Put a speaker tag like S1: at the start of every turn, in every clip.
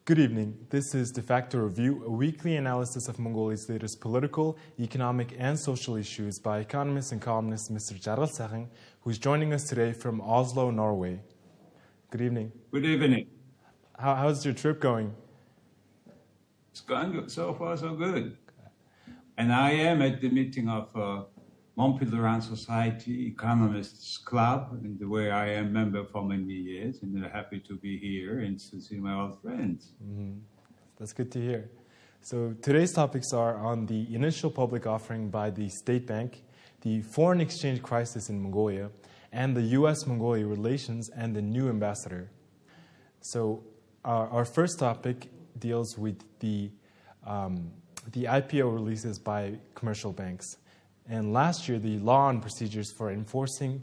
S1: Good evening. This is Defacto Review, a weekly analysis of Mongolia's latest political, economic, and social issues by economist and columnist Mr. Jarl Sacheng, who is joining us today from Oslo, Norway. Good evening.
S2: Good evening.
S1: How's your trip going?
S2: It's going good. So far, so good. And I am at the meeting of Montpellier Society Economists Club, and where I am member for many years, and I'm happy to be here and to see my old friends.
S1: Mm-hmm. That's good to hear. So today's topics are on the initial public offering by the State Bank, the foreign exchange crisis in Mongolia, and the U.S.-Mongolia relations and the new ambassador. So our first topic deals with the IPO releases by commercial banks. And last year, the law and procedures for enforcing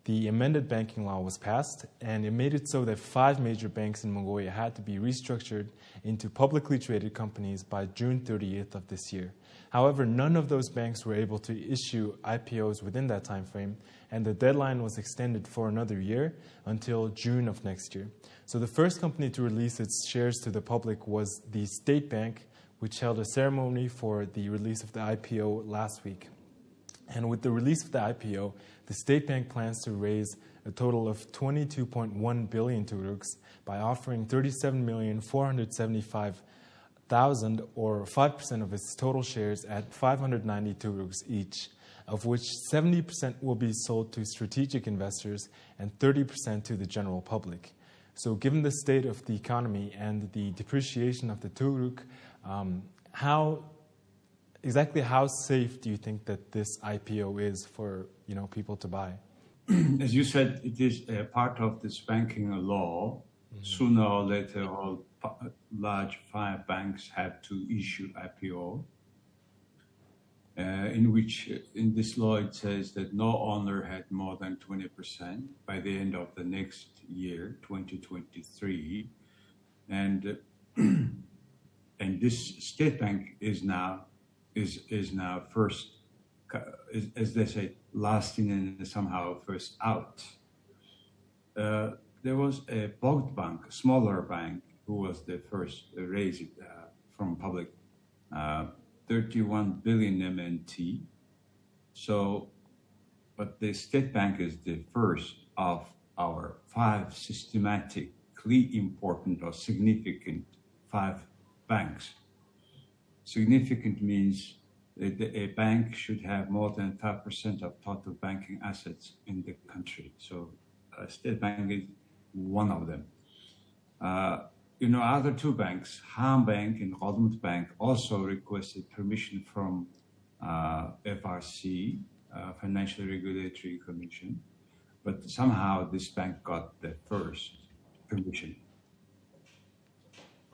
S1: the amended banking law was passed, and it made it so that 5 major banks in Mongolia had to be restructured into publicly traded companies by June 30th of this year. However, none of those banks were able to issue IPOs within that time frame, and the deadline was extended for another year until June of next year. So the first company to release its shares to the public was the State Bank, which held a ceremony for the release of the IPO last week. And with the release of the IPO, the State Bank plans to raise a total of 22.1 billion turuks by offering 37,475,000 or 5% of its total shares at 590 turuks each, of which 70% will be sold to strategic investors and 30% to the general public. So given the state of the economy and the depreciation of the turuk, exactly how safe do you think that this IPO is for people to buy?
S2: As you said, it is a part of this banking law. Mm-hmm. Sooner or later, all large 5 banks have to issue IPO, in this law it says that no owner had more than 20% by the end of the next year, 2023, and this State Bank is now first, as they say, last in and somehow first out. There was a Bogt Bank, a smaller bank, who was the first to raise it from public, 31 billion MNT. So, but the State Bank is the first of our 5 systematically important or significant 5 banks. Significant means that a bank should have more than 5% of total banking assets in the country. So State Bank is one of them. Other 2 banks, Ham Bank and Golmut Bank, also requested permission from FRC, Financial Regulatory Commission, but somehow this bank got the first permission.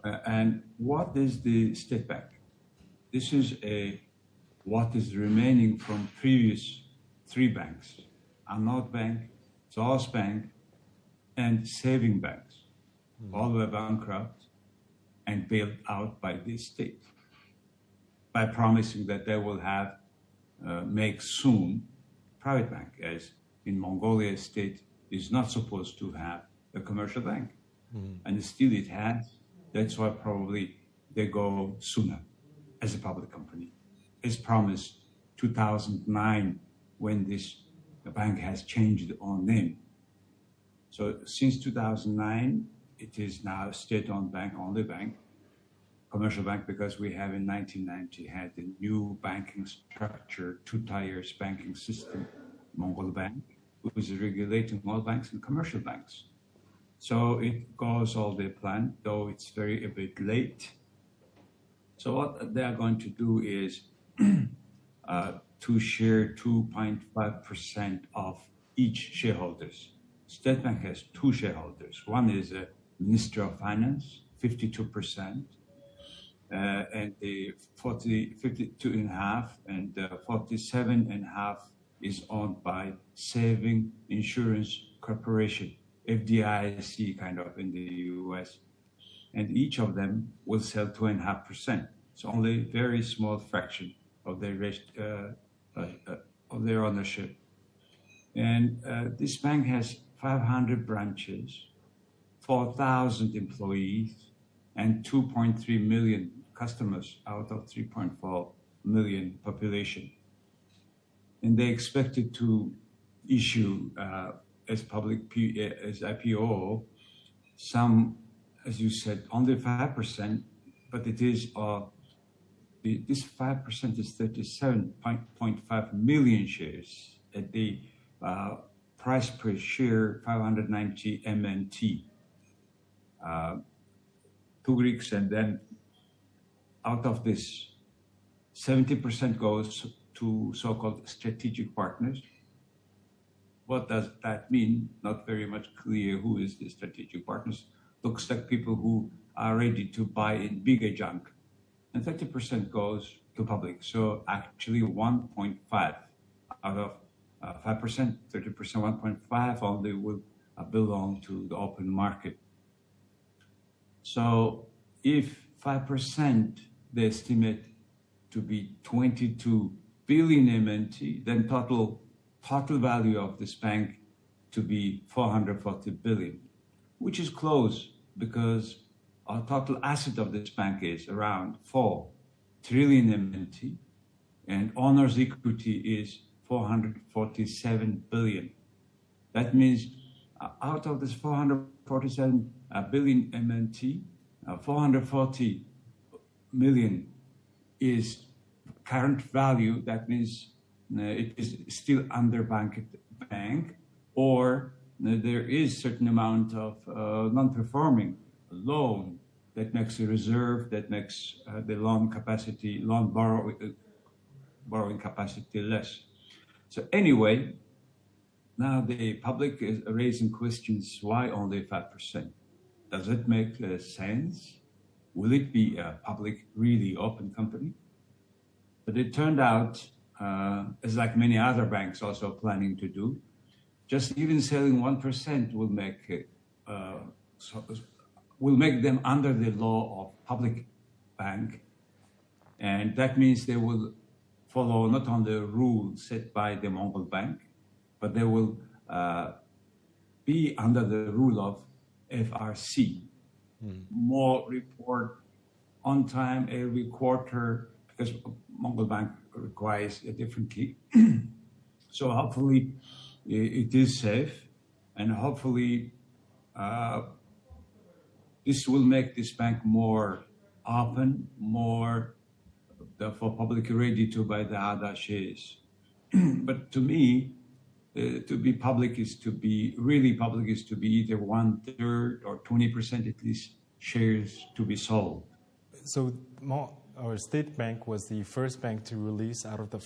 S2: And what is the State Bank? This is what is remaining from previous 3 banks, Anod Bank, Zos Bank, and saving banks. All were bankrupt and bailed out by the state by promising that they will make soon private bank, as in Mongolia, state is not supposed to have a commercial bank. And still it has. That's why probably they go sooner as a public company. As promised, 2009, when this bank has changed its own name. So since 2009, it is now a state-owned bank, only bank, commercial bank, because we have in 1990 had a new banking structure, 2-tiers banking system, Mongol Bank, who is regulating all banks and commercial banks. So it goes all the plan, though it's a bit late. So what they are going to do is to share 2.5% of each shareholders. State Bank has 2 shareholders. One is a Minister of Finance, 52%, and the 52.5% and 47.5% is owned by Saving Insurance Corporation, FDIC kind of in the US. And each of them will sell 2.5%. It's only a very small fraction of their ownership. And this bank has 500 branches, 4,000 employees, and 2.3 million customers out of 3.4 million population. And they expected to issue as IPO some, as you said, only 5%, but it is this 5% is 37.5 million shares at the price per share 590 MNT. 2 Greeks, and then out of this, 70% goes to so-called strategic partners. What does that mean? Not very much clear who is the strategic partners. Looks like people who are ready to buy in bigger chunk. And 30% goes to public. So actually 1.5 out of 5%, 30%, 1.5 only will belong to the open market. So if 5% they estimate to be 22 billion MNT, then total value of this bank to be 440 billion, which is close because our total asset of this bank is around 4 trillion MNT, and owner's equity is 447 billion. That means out of this 447 billion MNT, 440 million is current value. That means it is still underbanked bank, or there is certain amount of non-performing loan that makes a reserve, that makes the borrowing capacity less. So anyway, now the public is raising questions, why only 5%? Does it make sense? Will it be a public, really open company? But it turned out, as like many other banks also planning to do, just even selling 1% will make them under the law of public bank. And that means they will follow not only the rules set by the Mongol bank, but they will be under the rule of FRC. More report on time every quarter, because Mongol bank requires it differently. So hopefully it is safe, and hopefully this will make this bank more open, more for public ready to buy the other shares. But to me, to be public is to be really public is to be either 1/3 or 20% at least shares to be sold.
S1: So our state bank was the first bank to release out of the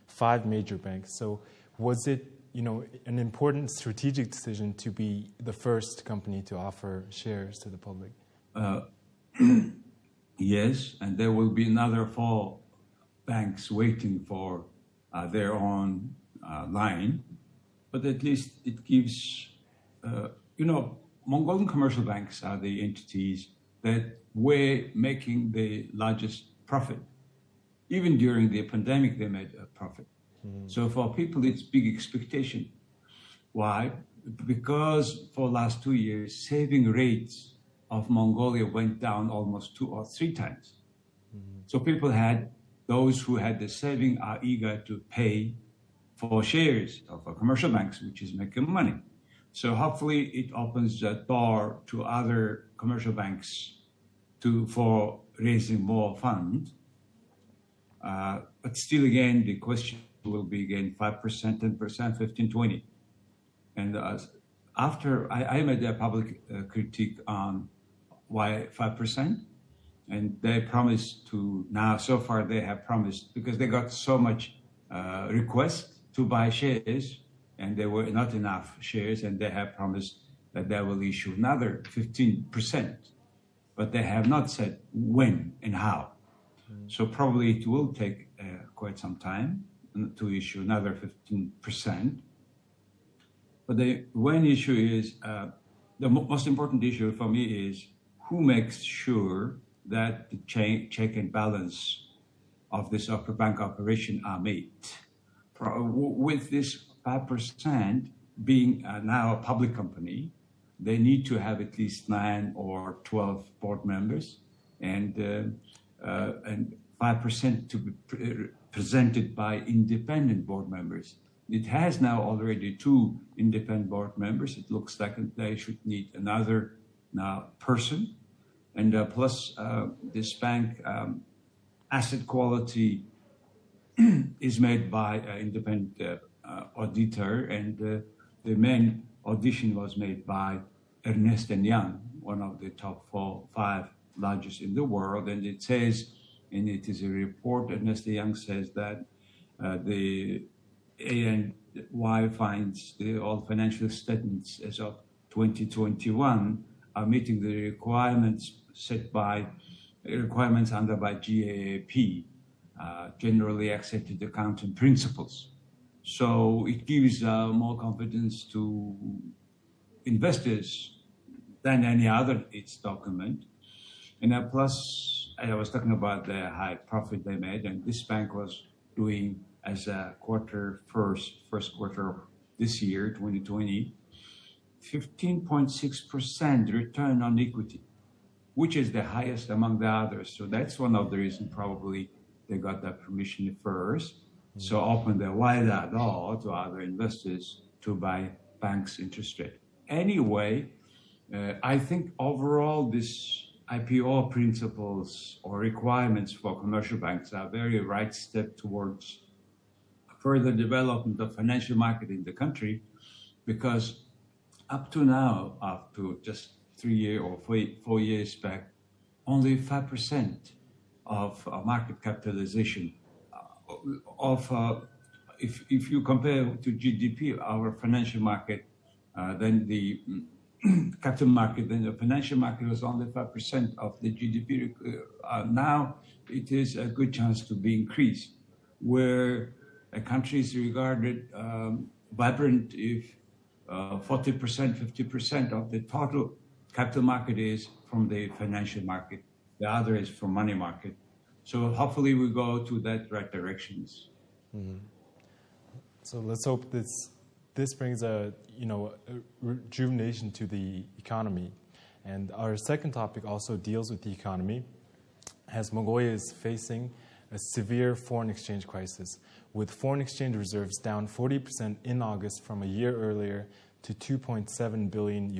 S1: five major banks. So was it, an important strategic decision to be the first company to offer shares to the public?
S2: Yes, and there will be another 4 banks waiting for their own line. But at least it gives, Mongolian commercial banks are the entities that were making the largest profit. Even during the pandemic, they made a profit. So for people, it's big expectation. Why? Because for last 2 years, saving rates of Mongolia went down almost 2 or 3 times. So people those who had the saving are eager to pay for shares of commercial banks, which is making money. So hopefully it opens the door to other commercial banks for raising more funds. But still, again, the question will be again 5%, 10%, 15, 20. And after I made a public critique on why 5%, and they promised to now. So far, they have promised because they got so much request to buy shares, and there were not enough shares, and they have promised that they will issue another 15%, but they have not said when and how. So probably it will take quite some time to issue another 15%. But the one issue is, the most important issue for me is who makes sure that the check and balance of this upper bank operation are made. With this 5% being now a public company, they need to have at least 9 or 12 board members, and 5% to be presented by independent board members. It has now already 2 independent board members. It looks like they should need another person. And plus, this bank asset quality is made by an independent auditor, and the main audition was made by Ernst & Young, one of the top 5 largest in the world. And it says, and it is a report, Ernst & Young says that the ANY finds all financial statements as of 2021 are meeting the requirements under by GAAP, generally accepted accounting principles. So it gives more confidence to investors than any other its document. And plus, I was talking about the high profit they made, and this bank was doing as a first quarter of this year, 2020, 15.6% return on equity, which is the highest among the others. So that's one of the reasons probably they got that permission first. So open the wider door to other investors to buy banks' interest rate. Anyway, I think overall this IPO principles or requirements for commercial banks are very right step towards further development of financial market in the country, because up to now, up to just 3 years or 4 years back, only 5% of market capitalization if you compare to GDP, our financial market, then the capital market, then the financial market was only 5% of the GDP. Now it is a good chance to be increased, where a country is regarded vibrant if 40%, 50% of the total capital market is from the financial market. The other is from money market. So hopefully we go to that right directions.
S1: Mm-hmm. So let's hope this brings a rejuvenation to the economy. And our second topic also deals with the economy, as Mongolia is facing a severe foreign exchange crisis, with foreign exchange reserves down 40% in August from a year earlier to $2.7 billion.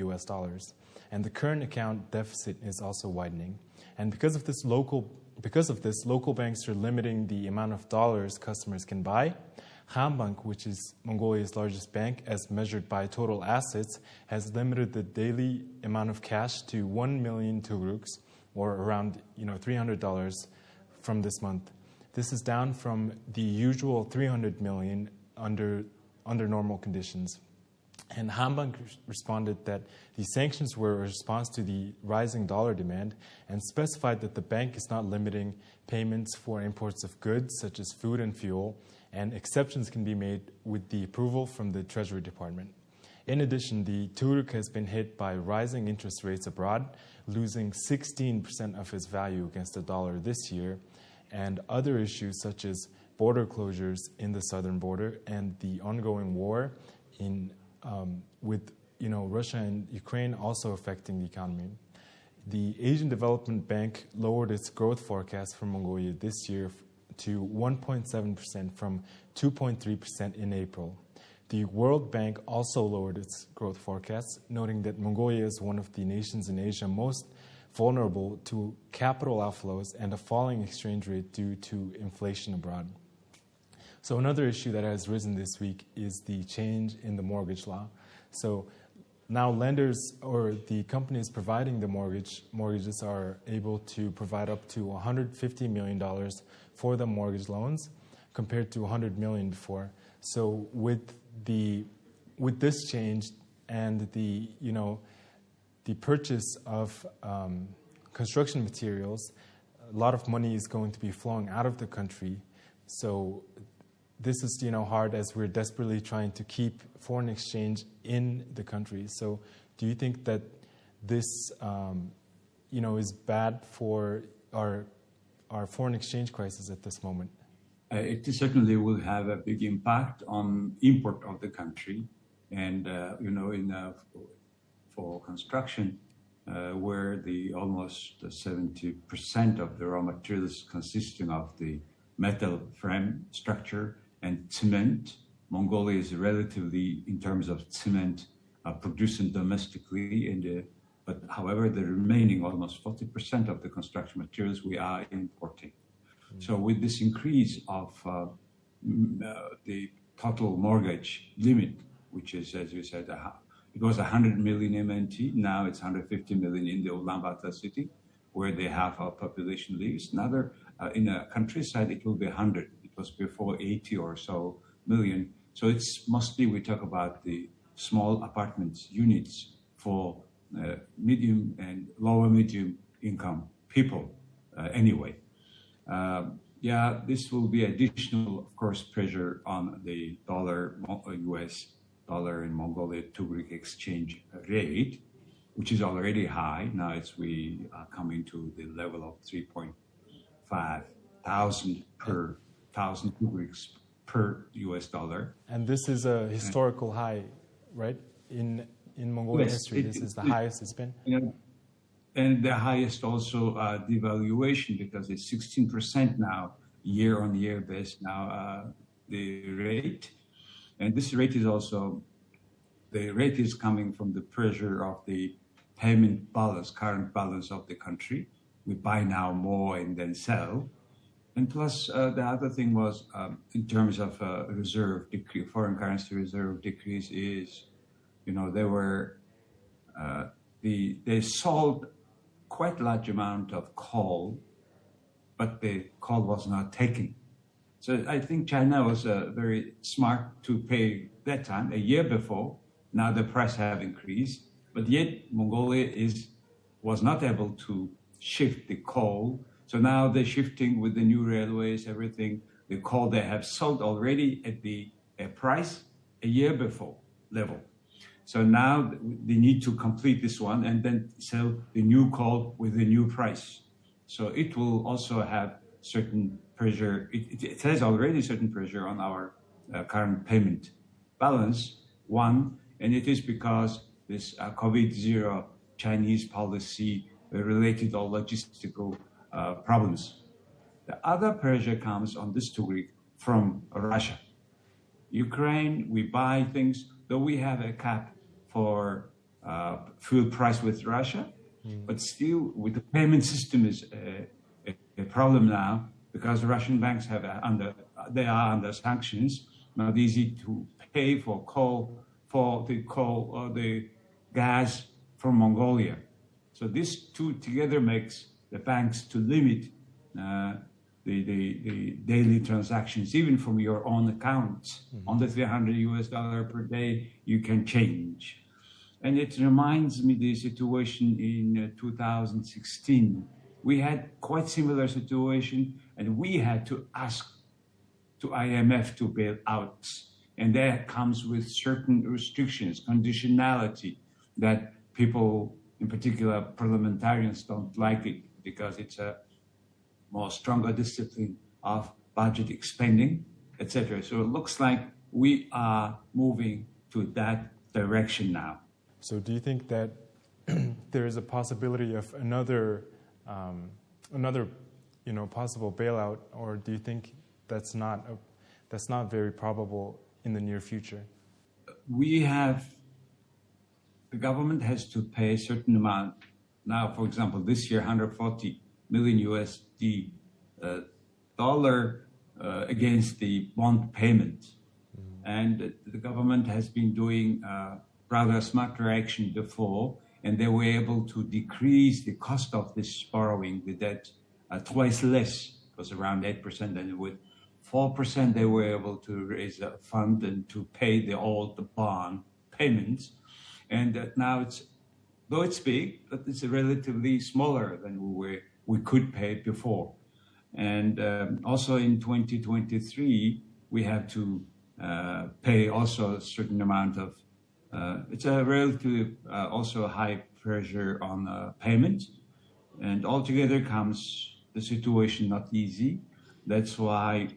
S1: And the current account deficit is also widening. And because of this, local banks are limiting the amount of dollars customers can buy. Hambank, which is Mongolia's largest bank, as measured by total assets, has limited the daily amount of cash to 1 million tugruks, or around $300 from this month. This is down from the usual 300 million under normal conditions. And Hambank responded that the sanctions were a response to the rising dollar demand, and specified that the bank is not limiting payments for imports of goods such as food and fuel, and exceptions can be made with the approval from the Treasury Department. In addition, the tugruk has been hit by rising interest rates abroad, losing 16% of its value against the dollar this year, and other issues such as border closures in the southern border and the ongoing war with Russia and Ukraine also affecting the economy. The Asian Development Bank lowered its growth forecast for Mongolia this year to 1.7% from 2.3% in April. The World Bank also lowered its growth forecast, noting that Mongolia is one of the nations in Asia most vulnerable to capital outflows and a falling exchange rate due to inflation abroad. So another issue that has risen this week is the change in the mortgage law. So now lenders or the companies providing the mortgages are able to provide up to $150 million for the mortgage loans, compared to $100 million before. So with this change and the purchase of construction materials, a lot of money is going to be flowing out of the country. So this is hard, as we're desperately trying to keep foreign exchange in the country. So do you think that this is bad for our foreign exchange crisis at this moment?
S2: It certainly will have a big impact on import of the country, and for construction, where the almost 70% of the raw materials consisting of the metal frame structure and cement. Mongolia is relatively, in terms of cement, producing domestically, but however, the remaining almost 40% of the construction materials we are importing. So with this increase of the total mortgage limit, which is, as you said, it was 100 million MNT, now it's 150 million in the Ulaanbaatar city, where they have our population lives. Another, in a countryside, it will be 100. It was before 80 or so million. So it's mostly, we talk about the small apartments, units for medium and lower medium income people anyway. This will be additional, of course, pressure on the dollar, US dollar and Mongolia Tugrik exchange rate, which is already high. Now we are coming to the level of 3.5 thousand per thousand Tugriks per US dollar.
S1: And this is a historical high, right? In Mongolian history, this is the highest it's been.
S2: And the highest also devaluation, because it's 16% now, year on year based now, the rate. And this rate is also, the rate is coming from the pressure of the payment balance, current balance of the country. We buy now more and then sell. And plus, the other thing was, in terms of reserve decrease, foreign currency reserve decrease is, they sold quite large amount of coal, but the coal was not taken. So I think China was very smart to pay that time, a year before. Now the price have increased, but yet Mongolia was not able to shift the coal. So now they're shifting with the new railways, everything. The coal they have sold already at the price a year before level. So now they need to complete this one and then sell the new coal with the new price. So it will also have certain pressure. It has already certain pressure on our current payment balance, one, and it is because this COVID-0 Chinese policy related all logistical problems. The other pressure comes on this Tugrik from Russia. Ukraine, we buy things, though we have a cap for fuel price with Russia, but still with the payment system is a problem now, because Russian banks are under sanctions. Not easy to pay for coal or the gas from Mongolia. So these two together makes the banks to limit the daily transactions, even from your own accounts. On the $300 per day, you can change. And it reminds me the situation in 2016. We had quite similar situation, and we had to ask to IMF to bail out. And that comes with certain restrictions, conditionality, that people, in particular parliamentarians, don't like it, because it's a more stronger discipline of budget expending, etc. So it looks like we are moving to that direction now.
S1: So do you think that there is a possibility of another possible bailout, or do you think that's not very probable in the near future?
S2: The government has to pay a certain amount. Now, for example, this year, 140 million USD dollar against the bond payment. And the government has been doing rather smarter action before, and they were able to decrease the cost of this borrowing, the debt, twice less. It was around 8%, and with 4% they were able to raise a fund and to pay the bond payments. And now though it's big, but it's relatively smaller than we could pay before. And also in 2023, we have to pay also a certain amount of, it's a relatively also high pressure on payment. And altogether comes the situation not easy. That's why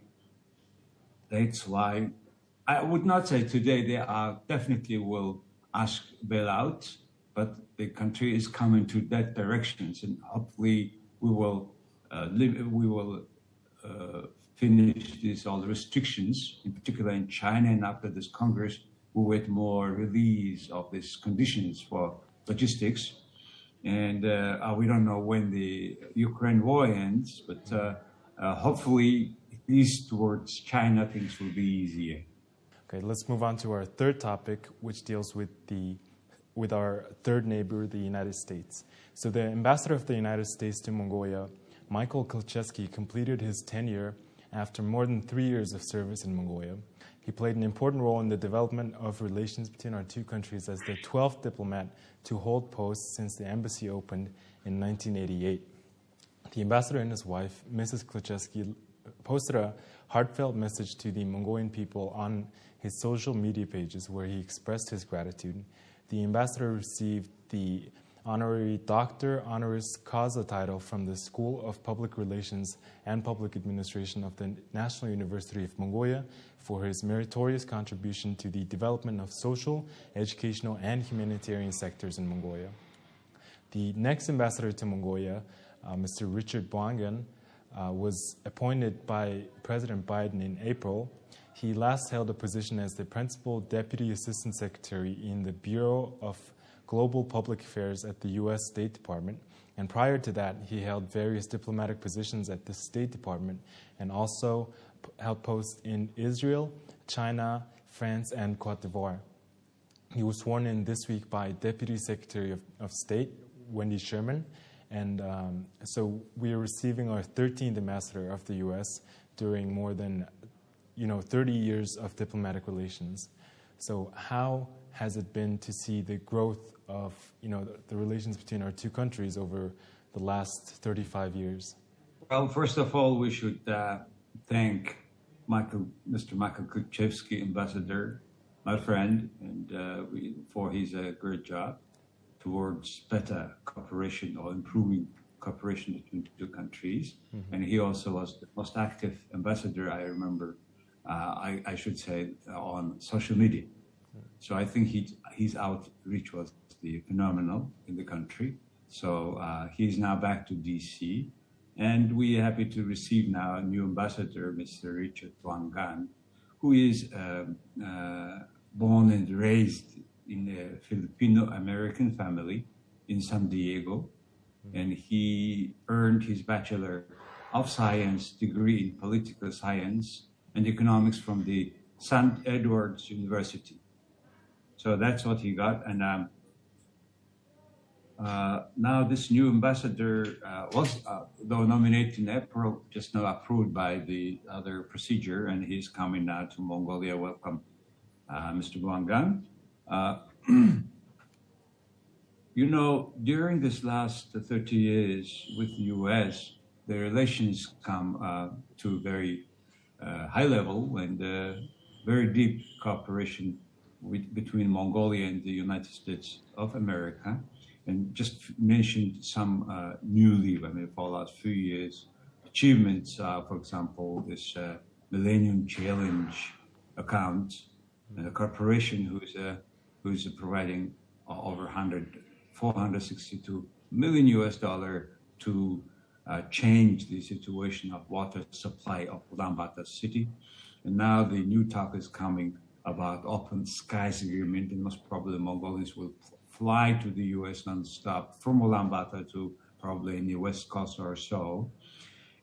S2: I would not say today they are definitely will ask bailout, but the country is coming to that direction, and hopefully we will finish these all the restrictions, in particular in China, and after this Congress, we wait more release of these conditions for logistics. And we don't know when the Ukraine war ends, but hopefully, at least towards China, things will be easier.
S1: Okay, let's move on to our third topic, which deals with our third neighbor, the United States. So the ambassador of the United States to Mongolia, Michael Kolcheski, completed his tenure after more than 3 years of service in Mongolia. He played an important role in the development of relations between our two countries as the 12th diplomat to hold posts since the embassy opened in 1988. The ambassador and his wife, Mrs. Kolcheski, posted a heartfelt message to the Mongolian people on his social media pages where he expressed his gratitude. The ambassador received the honorary doctor honoris causa title from the School of Public Relations and Public Administration of the National University of Mongolia for his meritorious contribution to the development of social, educational, and humanitarian sectors in Mongolia. The next ambassador to Mongolia, Mr. Richard Bwangan, was appointed by President Biden in April. He last held a position as the Principal Deputy Assistant Secretary in the Bureau of Global Public Affairs at the U.S. State Department, and prior to that, he held various diplomatic positions at the State Department and also held posts in Israel, China, France, and Cote d'Ivoire. He was sworn in this week by Deputy Secretary of State, Wendy Sherman, and so we are receiving our 13th ambassador of the U.S. during more than 30 years of diplomatic relations. So how has it been to see the growth of the relations between our two countries over the last 35 years?
S2: Well, first of all, we should thank Mr. Michael Kolcheski, ambassador, my friend, and for his great job towards better cooperation or improving cooperation between the two countries. Mm-hmm. And he also was the most active ambassador, I remember, I should say, on social media. So I think his outreach was phenomenal in the country. So he's now back to D.C., and we are happy to receive now a new ambassador, Mr. Richard Bwangan, who is born and raised in a Filipino-American family in San Diego, and he earned his Bachelor of Science degree in Political Science and Economics from the St. Edward's University. So that's what he got, and now this new ambassador was, though nominated in April, just now approved by the other procedure, and he's coming now to Mongolia. Welcome, Mr. Bwangan. During this last 30 years with the U.S., the relations come to very high level and very deep cooperation between Mongolia and the United States of America. And just mentioned some newly, for the last few years, achievements, for example, this Millennium Challenge account, and a corporation who's providing over $462 million to change the situation of water supply of Ulaanbaatar city. And now the new talk is coming about open skies agreement, and most probably Mongolians will fly to the U.S. non-stop from Ulaanbaatar to probably in the West Coast or so.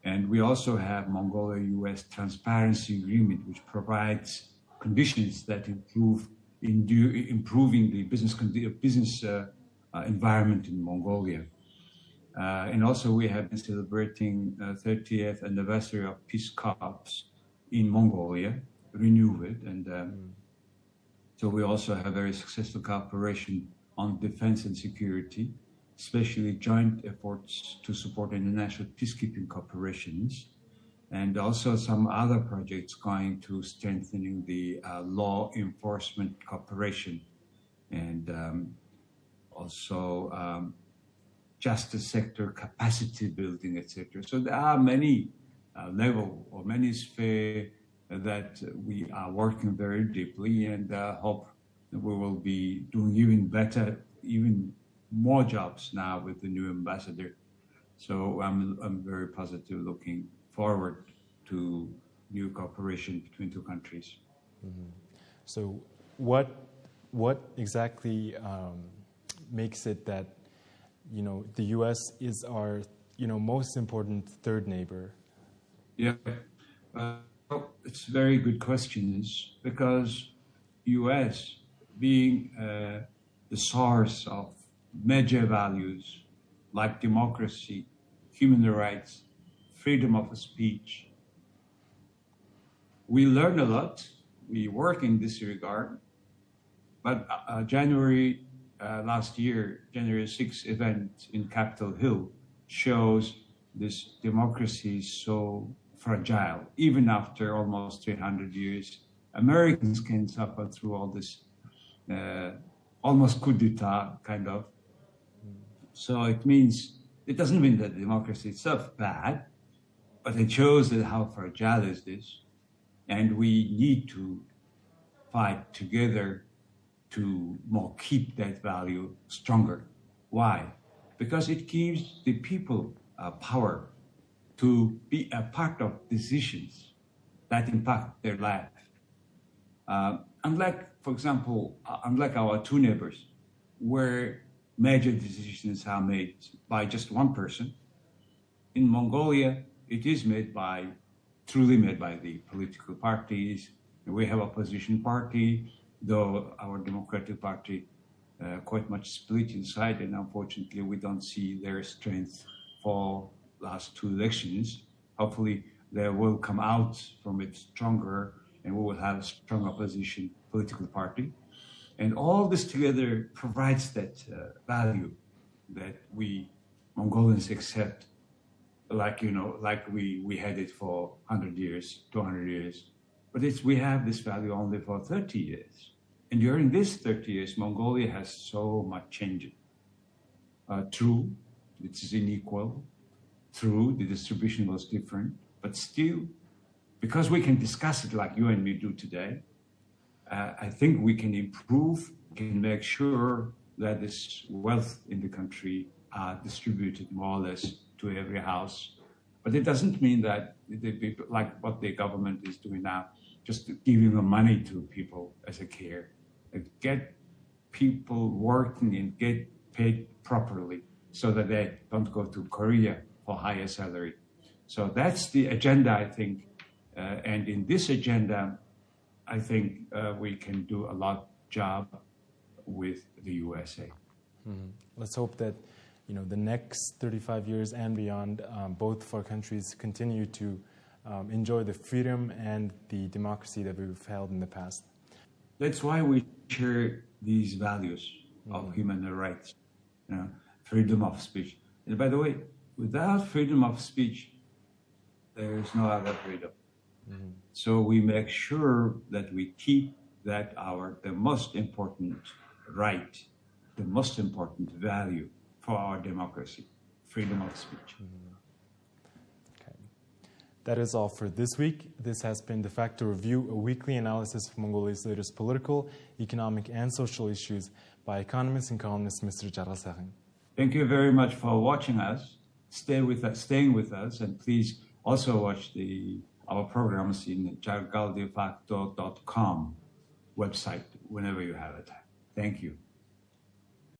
S2: And we also have Mongolia-U.S. transparency agreement, which provides conditions that improving the business environment in Mongolia. And also we have been celebrating 30th anniversary of Peace Corps in Mongolia, renew it. And so we also have very successful cooperation on defense and security, especially joint efforts to support international peacekeeping corporations, and also some other projects going to strengthening the law enforcement cooperation, and also justice sector capacity building, etc. So there are many levels or many spheres that we are working very deeply, and hope that we will be doing even better, even more jobs now with the new ambassador. So I'm very positive, looking forward to new cooperation between two countries.
S1: Mm-hmm. So what exactly makes it that the U.S. is our most important third neighbor?
S2: Yeah, it's a very good question. Is because U.S. being the source of major values like democracy, human rights, freedom of speech. We learn a lot. We work in this regard. But January last year, January 6th event in Capitol Hill shows this democracy is so fragile. Even after almost 300 years, Americans can suffer through all this almost coup d'etat kind of. So it doesn't mean that democracy itself bad, but it shows that how fragile is this. And we need to fight together to keep that value stronger. Why? Because it gives the people power to be a part of decisions that impact their life. For example, unlike our two neighbors, where major decisions are made by just one person, in Mongolia, it is truly made by the political parties. We have opposition party, though our Democratic Party quite much split inside, and unfortunately we don't see their strength for last two elections. Hopefully they will come out from it stronger, and we will have a strong opposition political party. And all this together provides that value that we Mongolians accept, like we had it for 100 years, 200 years. But we have this value only for 30 years. And during these 30 years, Mongolia has so much changed. True, it is unequal. True, the distribution was different. But still, because we can discuss it like you and me do today, I think we can improve, can make sure that this wealth in the country are distributed more or less to every house. But it doesn't mean that like what the government is doing now, just giving the money to people as a care. Get people working and get paid properly so that they don't go to Korea for higher salary. So that's the agenda, I think. And in this agenda, I think we can do a lot job with the USA.
S1: Mm-hmm. Let's hope that the next 35 years and beyond, both of our countries continue to enjoy the freedom and the democracy that we've held in the past.
S2: That's why we share these values of human rights, freedom of speech. And by the way, without freedom of speech, there is no other freedom. Mm-hmm. So we make sure that we keep that the most important right, the most important value for our democracy, freedom of speech.
S1: Mm-hmm. Okay. That is all for this week. This has been Defacto Review, a weekly analysis of Mongolia's latest political, economic, and social issues by economist and columnist Mr. Jaralsarin.
S2: Thank you very much for watching us. Staying with us, and please also watch our programs in jargaldefacto.com website whenever you have it. Thank you.